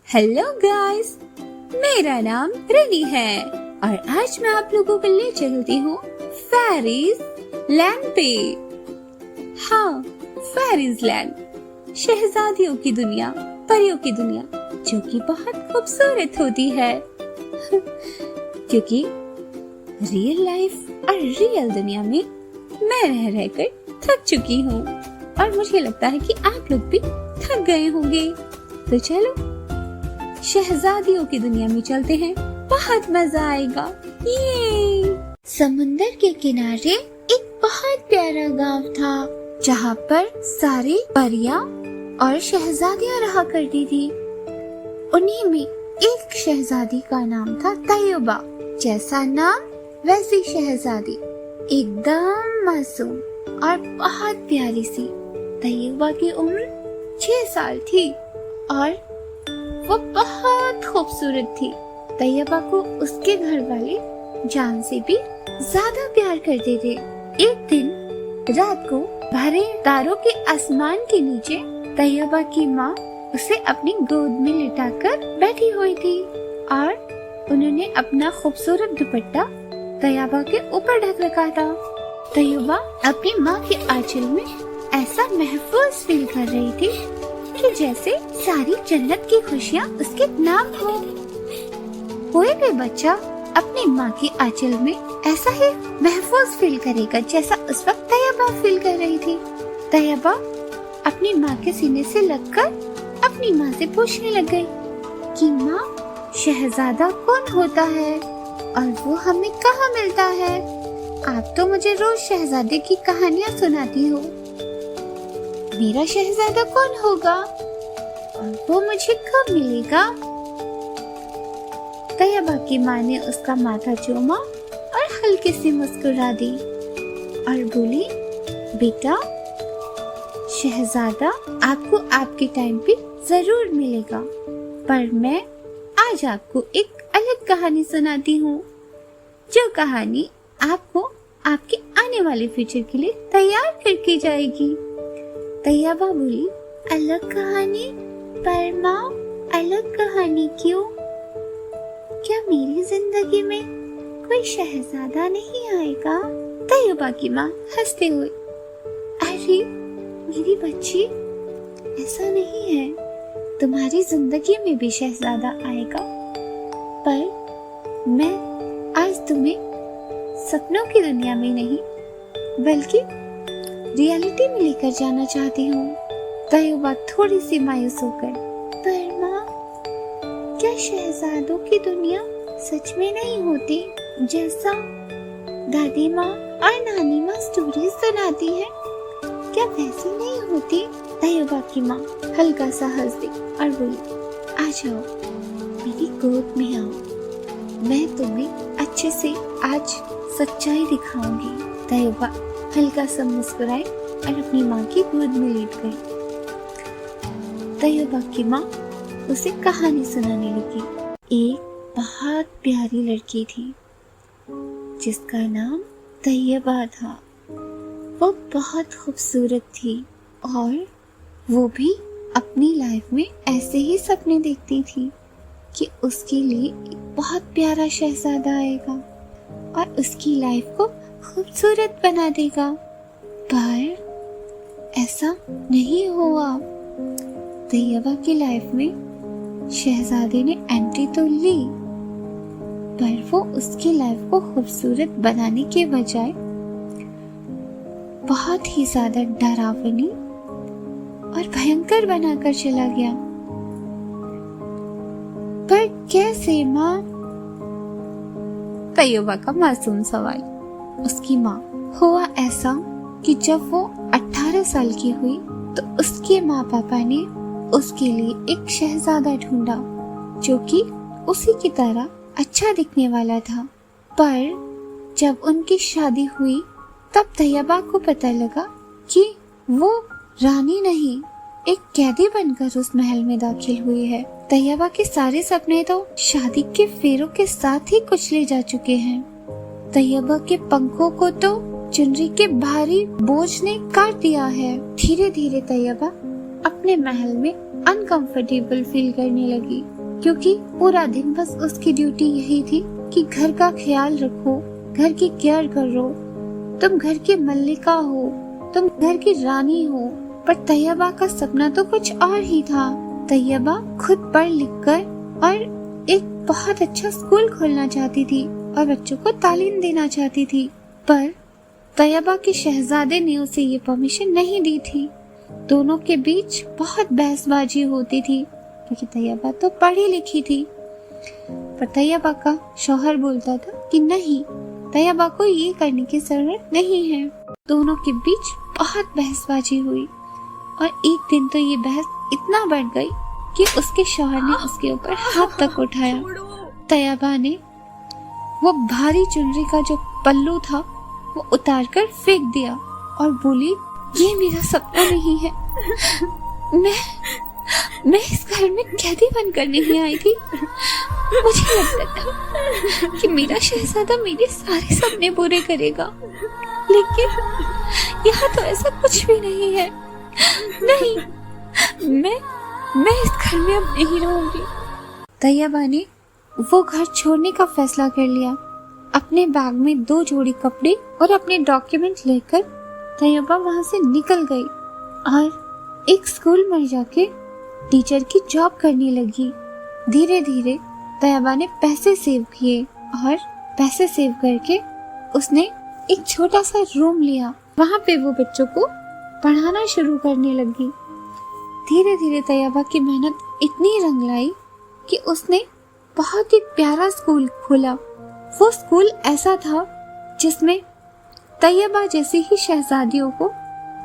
Hello guys, मेरा नाम रिनी है और आज मैं आप लोगों को ले चलती हूँ फेरीज लैंड पे। हाँ, फेरीज लैंड, शहजादियों की दुनिया, परियों की दुनिया, जो कि बहुत खूबसूरत होती है क्योंकि रियल लाइफ और रियल दुनिया में मैं रह रहकर थक चुकी हूँ और मुझे लगता है कि आप लोग भी थक गए होंगे। तो चलो शहजादियों की दुनिया में चलते हैं, बहुत मजा आएगा। ये समुंदर के किनारे एक बहुत प्यारा गांव था जहाँ पर सारी परियां और शहजादियां रहा करती थी। उन्हीं में एक शहजादी का नाम था तैयबा। जैसा नाम वैसी शहजादी, एकदम मासूम और बहुत प्यारी सी। तैयबा की उम्र 6 साल थी और वो बहुत खूबसूरत थी। तैयबा को उसके घर वाले जान से भी ज्यादा प्यार करते थे। एक दिन रात को भरे तारों के आसमान के नीचे तैयबा की माँ उसे अपनी गोद में लिटाकर बैठी हुई थी और उन्होंने अपना खूबसूरत दुपट्टा तैयबा के ऊपर ढक रखा था। तैयबा अपनी माँ के आंचल में ऐसा महफूज फील कर रही थी कि जैसे सारी जन्नत की खुशियाँ उसके नाम हो। कोई भी बच्चा अपनी माँ की आंचल में ऐसा ही महफूज फील करेगा जैसा उस वक्त तैयबा फील कर रही थी। तैयबा अपनी माँ के सीने से लगकर अपनी माँ से पूछने लग गई कि माँ, शहजादा कौन होता है और वो हमें कहाँ मिलता है? आप तो मुझे रोज शहजादे की कहानियाँ सुनाती हो। मेरा शहजादा कौन होगा और वो मुझे कब मिलेगा? तैयबा की माँ ने उसका माथा चूमा और हल्के से मुस्कुरा दी और बोली, बेटा, शहजादा आपको आपके टाइम पे जरूर मिलेगा, पर मैं आज आपको एक अलग कहानी सुनाती हूँ, जो कहानी आपको आपके आने वाले फ्यूचर के लिए तैयार करके जाएगी। तैयबा बोली, अलग कहानी? पर माँ, अलग कहानी क्यों? क्या मेरी जिंदगी में कोई शहजादा नहीं आएगा? तैयबा की माँ हंसते हुए, अरे मेरी बच्ची, ऐसा नहीं है, तुम्हारी जिंदगी में भी शहजादा आएगा, पर मैं आज तुम्हें सपनों की दुनिया में नहीं बल्कि रियलिटी में लेकर जाना चाहती हूँ। तैयबा थोड़ी सी मायूस होकर, पर माँ, क्या शहजादों की दुनिया सच में नहीं होती जैसा दादी माँ और नानी माँ स्टोरीज सुनाती है? क्या वैसी नहीं होती? तैयबा की माँ हल्का सा हंस दी और बोली, आ जाओ, मेरी गोद में आओ, मैं तुम्हें अच्छे से आज सच्चाई दिखाऊंगी। तैयबा हल्का सा मुस्कुराई और अपनी माँ की गोद में लेट गई। तैयबा की माँ उसे कहानी सुनाने लगी। एक बहुत प्यारी लड़की थी जिसका नाम तैयबा था। वो बहुत खूबसूरत थी और वो भी अपनी लाइफ में ऐसे ही सपने देखती थी कि उसके लिए एक बहुत प्यारा शहजादा आएगा और उसकी लाइफ को खूबसूरत बना देगा, पर ऐसा नहीं हुआ। तैयबा की लाइफ में शहजादे ने एंट्री तो ली, पर वो उसकी लाइफ को खूबसूरत बनाने के बजाय बहुत ही ज्यादा डरावनी और भयंकर बनाकर चला गया। पर कैसे माँ? तैयबा का मासूम सवाल। उसकी माँ, हुआ ऐसा कि जब वो 18 साल की हुई तो उसके माँ पापा ने उसके लिए एक शहजादा ढूंढा जो कि उसी की तरह अच्छा दिखने वाला था। पर जब उनकी शादी हुई तब तैयबा को पता लगा कि वो रानी नहीं, एक कैदी बनकर उस महल में दाखिल हुई है। तैयबा के सारे सपने तो शादी के फेरों के साथ ही कुचले जा चुके हैं। तैयबा के पंखों को तो चुनरी के भारी बोझ ने काट दिया है। धीरे धीरे तैयबा अपने महल में अनकंफर्टेबल फील करने लगी। क्योंकि पूरा दिन बस उसकी ड्यूटी यही थी कि घर का ख्याल रखो, घर की केयर करो। तुम घर की मल्लिका हो, तुम घर की रानी हो। पर तैयबा का सपना तो कुछ और ही था। तैयबा खुद पढ़ लिख कर और एक बहुत अच्छा स्कूल खोलना चाहती थी और बच्चों को तालीम देना चाहती थी, पर तैयबा के शहजादे ने उसे ये परमिशन नहीं दी थी। दोनों के बीच बहुत बहसबाजी होती थी क्योंकि तैयबा तो पढ़ी लिखी थी, पर तैयबा का शौहर बोलता था कि नहीं, तैयबा को ये करने की जरूरत नहीं है। दोनों के बीच बहुत बहसबाजी हुई और एक दिन तो ये बहस इतना बढ़ गई कि उसके शौहर ने उसके ऊपर हाथ तक उठाया। तैयबा ने वो भारी चुनरी का जो पल्लू था वो उतार कर फेंक दिया और बोली, ये मेरा सपना नहीं है। मैं इस घर में कैदी बनकर नहीं आई थी। मुझे लगता था कि मेरा शहजादा मेरे सारे सपने पूरे करेगा, लेकिन यहाँ तो ऐसा कुछ भी नहीं है। नहीं, मैं इस घर में अब नहीं रहूंगी। तैयबा ने वो घर छोड़ने का फैसला कर लिया। अपने बैग में 2 जोड़ी कपड़े और अपने डॉक्यूमेंट लेकर तैयबा वहां से निकल गई और एक स्कूल में जाके टीचर की जॉब करने लगी। धीरे धीरे तैयबा ने पैसे सेव किए और पैसे सेव करके उसने एक छोटा सा रूम लिया। वहां पे वो बच्चों को पढ़ाना शुरू करने लगी। धीरे धीरे तैयबा की मेहनत इतनी रंग लाई कि उसने बहुत ही प्यारा स्कूल खोला। वो स्कूल ऐसा था जिसमें तैयबा जैसी ही शहजादियों को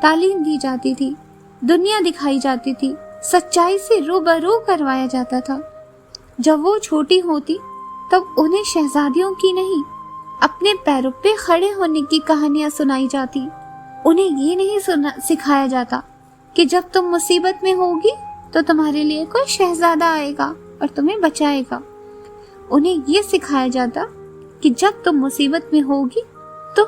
तालीम दी जाती थी, दुनिया दिखाई जाती थी, सच्चाई से रूबरू करवाया जाता था। जब वो छोटी होती तब उन्हें शहजादियों की नहीं, अपने पैरों पे खड़े होने की कहानियां सुनाई जाती। उन्हें ये नहीं सिखाया जाता कि जब तुम मुसीबत में होगी तो तुम्हारे लिए कोई शहजादा आएगा और तुम्हें बचाएगा। उन्हें ये सिखाया जाता कि जब तुम मुसीबत में होगी तो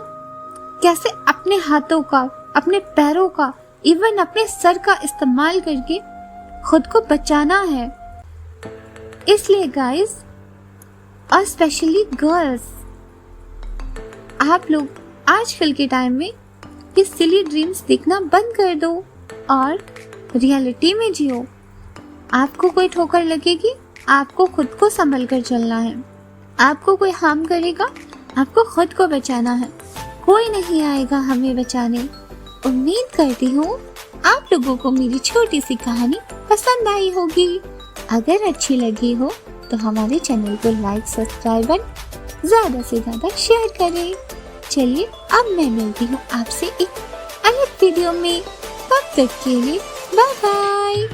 कैसे अपने हाथों का, अपने पैरों का, इवन अपने सर का इस्तेमाल करके खुद को बचाना है। इसलिए गाइस, और स्पेशली गर्ल्स, आप लोग आजकल के टाइम में ये सिली ड्रीम्स देखना बंद कर दो और रियलिटी में जियो। आपको कोई ठोकर लगेगी, आपको खुद को संभल कर चलना है। आपको कोई हार्म करेगा, आपको खुद को बचाना है। कोई नहीं आएगा हमें बचाने। उम्मीद करती हूँ आप लोगों को मेरी छोटी सी कहानी पसंद आई होगी। अगर अच्छी लगी हो तो हमारे चैनल को लाइक, सब्सक्राइब और ज्यादा से ज्यादा शेयर करें। चलिए अब मैं मिलती हूँ आपसे एक अलग वीडियो में। तब तक के लिए बाय बाय।